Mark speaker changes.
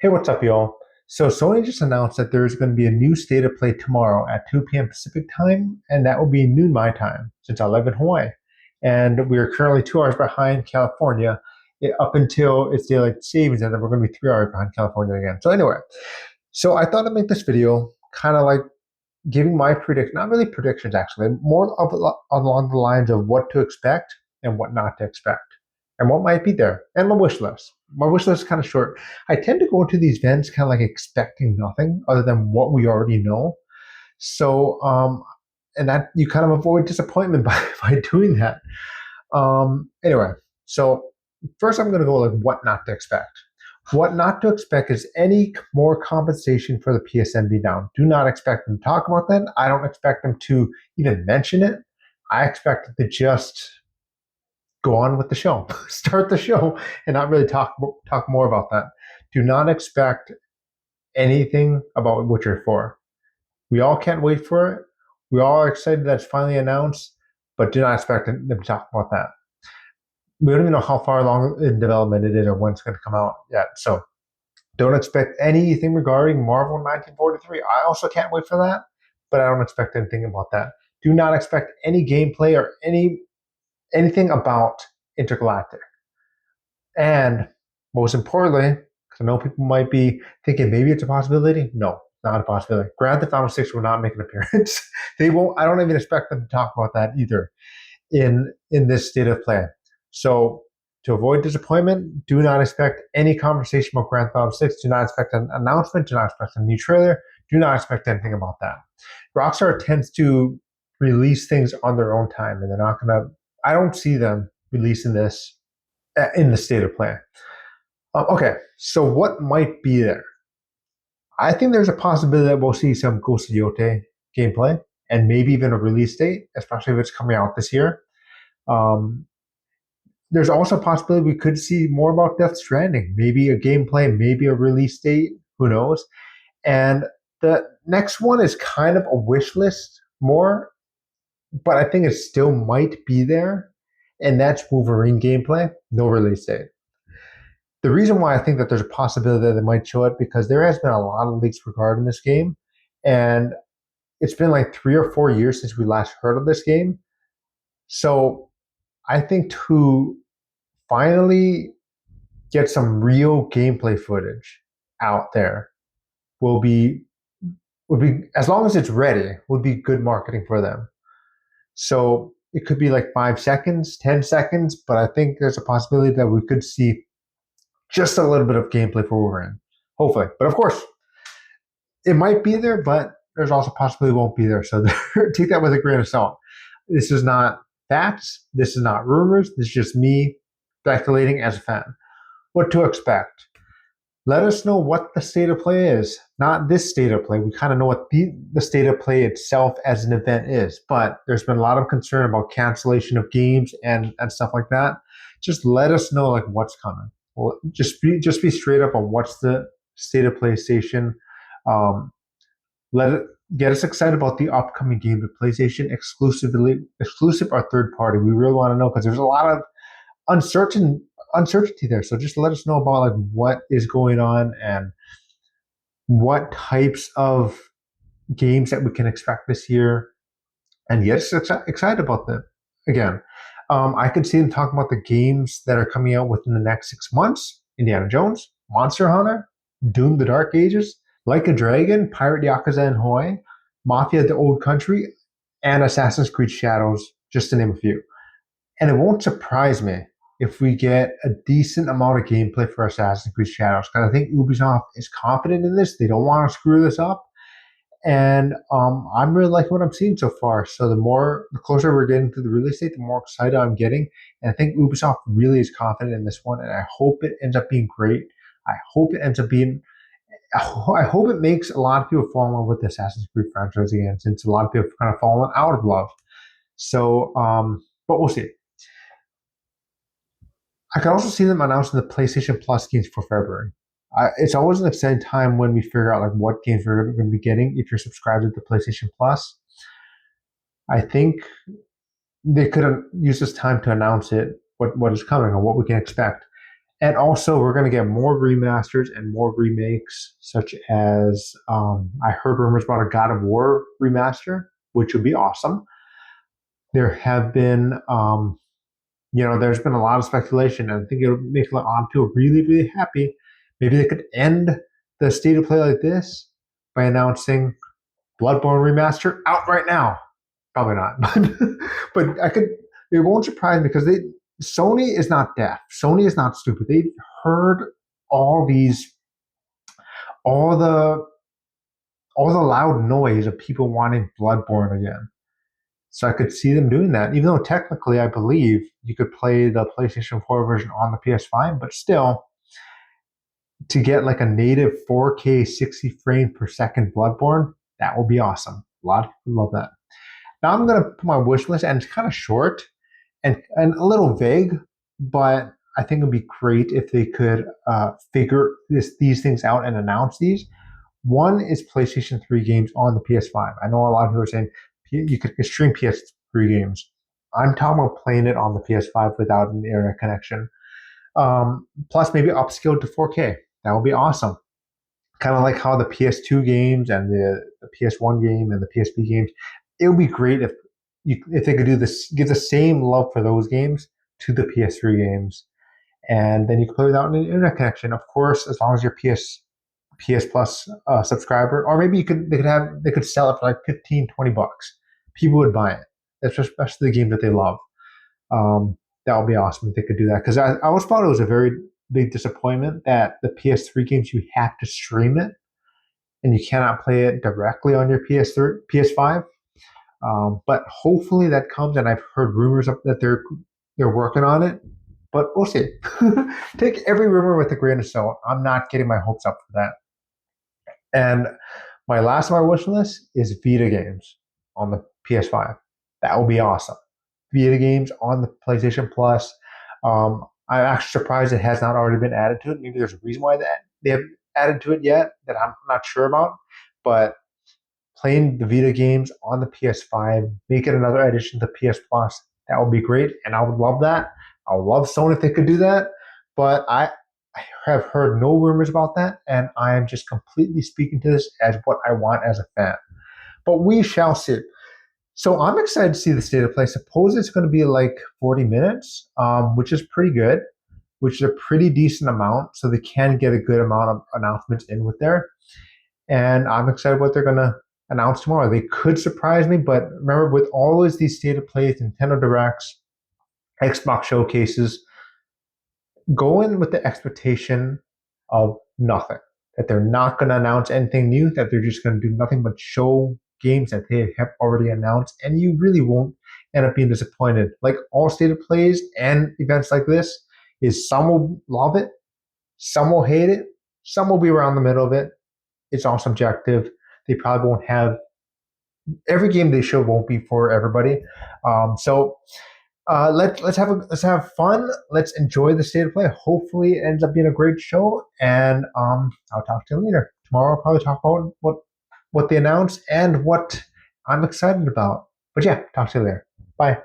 Speaker 1: Hey, what's up, y'all? So Sony just announced that there's going to be a new state of play tomorrow at 2 p.m. Pacific time, and that will be noon my time since I live in Hawaii. And we are currently 2 hours behind California up until it's daylight savings, and then we're going to be 3 hours behind California again. So anyway, so I thought I'd make this video kind of like giving my prediction, not really predictions actually, more of along the lines of what to expect and what not to expect, and what might be there, and my wish list. My wish list is kind of short. I tend to go into these events kind of like expecting nothing other than what we already know. So, and that you kind of avoid disappointment by doing that. Anyway, so first I'm going to go like what not to expect. What not to expect is any more compensation for the PSN be down. Do not expect them to talk about that. I don't expect them to even mention it. I expect them to just go on with the show, start the show, and not really talk more about that. Do not expect anything about Witcher 4. We all can't wait for it. We all are excited that it's finally announced, but do not expect them to talk about that. We don't even know how far along in development it is or when it's going to come out yet. So don't expect anything regarding Marvel 1943. I also can't wait for that, but I don't expect anything about that. Do not expect any gameplay or anything about Intergalactic. And most importantly, because I know people might be thinking maybe it's a possibility. No, not a possibility. Grand Theft Auto 6 will not make an appearance. They won't. I don't even expect them to talk about that either in this state of play. So to avoid disappointment, do not expect any conversation about Grand Theft Auto 6. Do not expect an announcement. Do not expect a new trailer. Do not expect anything about that. Rockstar tends to release things on their own time, and they're not going to. I don't see them releasing this in the state of play. Okay, so what might be there? I think there's a possibility that we'll see some Ghost of Yotei gameplay and maybe even a release date, especially if it's coming out this year. Um, there's also a possibility we could see more about Death Stranding, maybe a gameplay, maybe a release date, who knows. And the next one is kind of a wish list more, but I think it still might be there, and that's Wolverine gameplay, no release date. The reason why I think that there's a possibility that they might show it because there has been a lot of leaks regarding this game, and it's been like 3 or 4 years since we last heard of this game. So I think to finally get some real gameplay footage out there will be as long as it's ready would be good marketing for them. So it could be like 5 seconds, 10 seconds, but I think there's a possibility that we could see just a little bit of gameplay for Wolverine, hopefully. But of course, it might be there, but there's also a possibility it won't be there. So take that with a grain of salt. This is not facts. This is not rumors. This is just me speculating as a fan. What to expect? Let us know what the state of play is. Not this state of play. We kind of know what the state of play itself as an event is, but there's been a lot of concern about cancellation of games and stuff like that. Just let us know like what's coming. Well, just be straight up on what's the state of PlayStation. Let it get us excited about the upcoming game, the PlayStation exclusive or third party. We really want to know because there's a lot of uncertainty there. So just let us know about like what is going on and what types of games that we can expect this year. And yes, excited about them again. I could see them talking about the games that are coming out within the next 6 months: Indiana Jones, Monster Hunter, Doom: The Dark Ages, Like a Dragon, Pirate Yakuza in Hawaii, Mafia: The Old Country, and Assassin's Creed Shadows, just to name a few. And it won't surprise me if we get a decent amount of gameplay for Assassin's Creed Shadows, because I think Ubisoft is confident in this. They don't want to screw this up. And I'm really liking what I'm seeing so far. So the closer we're getting to the release date, the more excited I'm getting. And I think Ubisoft really is confident in this one, and I hope it ends up being great. I hope it ends up being. I hope it makes a lot of people fall in love with the Assassin's Creed franchise again, since a lot of people have kind of fallen out of love. So, but we'll see. I can also see them announcing the PlayStation Plus games for February. It's always an exciting time when we figure out like what games we're going to be getting if you're subscribed to the PlayStation Plus. I think they could have used this time to announce it, what is coming or what we can expect. And also, we're going to get more remasters and more remakes, such as I heard rumors about a God of War remaster, which would be awesome. There have been, there's been a lot of speculation, and I think it'll make Onto really, really happy. Maybe they could end the state of play like this by announcing Bloodborne remaster out right now. Probably not, but I could. It won't surprise me because Sony is not deaf. Sony is not stupid. They've heard all these, all the all the loud noise of people wanting Bloodborne again. So I could see them doing that, even though technically I believe you could play the PlayStation 4 version on the PS5, but still, to get like a native 4K 60 frame per second Bloodborne, that would be awesome. A lot of people love that. Now I'm gonna put my wish list, and it's kind of short and a little vague, but I think it'd be great if they could figure these things out and announce these. One is PlayStation 3 games on the PS5. I know a lot of people are saying you could stream PS3 games. I'm talking about playing it on the PS5 without an internet connection. Plus, maybe upscale to 4K. That would be awesome. Kind of like how the PS2 games and the PS1 game and the PSP games. It would be great if they could do this, give the same love for those games to the PS3 games, and then you can play without an internet connection. Of course, as long as you're PS Plus subscriber, or maybe they could sell it for like 15, $20. People would buy it. That's especially the game that they love. That would be awesome if they could do that, because I always thought it was a very big disappointment that the PS3 games you have to stream it and you cannot play it directly on your PS3, PS5. But hopefully that comes, and I've heard rumors that they're working on it, but we'll see. Take every rumor with a grain of salt. I'm not getting my hopes up for that. And my last on my wish list is Vita games on the PS5. That will be awesome. Vita games on the PlayStation Plus. I'm actually surprised it has not already been added to it. Maybe there's a reason why they haven't added to it yet that I'm not sure about. But playing the Vita games on the PS5, make it another addition to PS Plus. That would be great, and I would love that. I would love Sony if they could do that, but I have heard no rumors about that, and I am just completely speaking to this as what I want as a fan. But we shall see. So I'm excited to see the state of play. Suppose it's going to be like 40 minutes, which is pretty good, which is a pretty decent amount, so they can get a good amount of announcements in with there. And I'm excited what they're going to announce tomorrow. They could surprise me, but remember, with always these state of plays, Nintendo Directs, Xbox showcases, go in with the expectation of nothing. That they're not going to announce anything new, that they're just going to do nothing but show games that they have already announced, and you really won't end up being disappointed. Like all state of plays and events like this, is some will love it, some will hate it, some will be around the middle of it. It's all subjective. They probably won't have every game they show won't be for everybody. Let's have fun. Let's enjoy the state of play. Hopefully, it ends up being a great show. And I'll talk to you later. Tomorrow, I'll probably talk about what they announced and what I'm excited about. But yeah, talk to you later. Bye.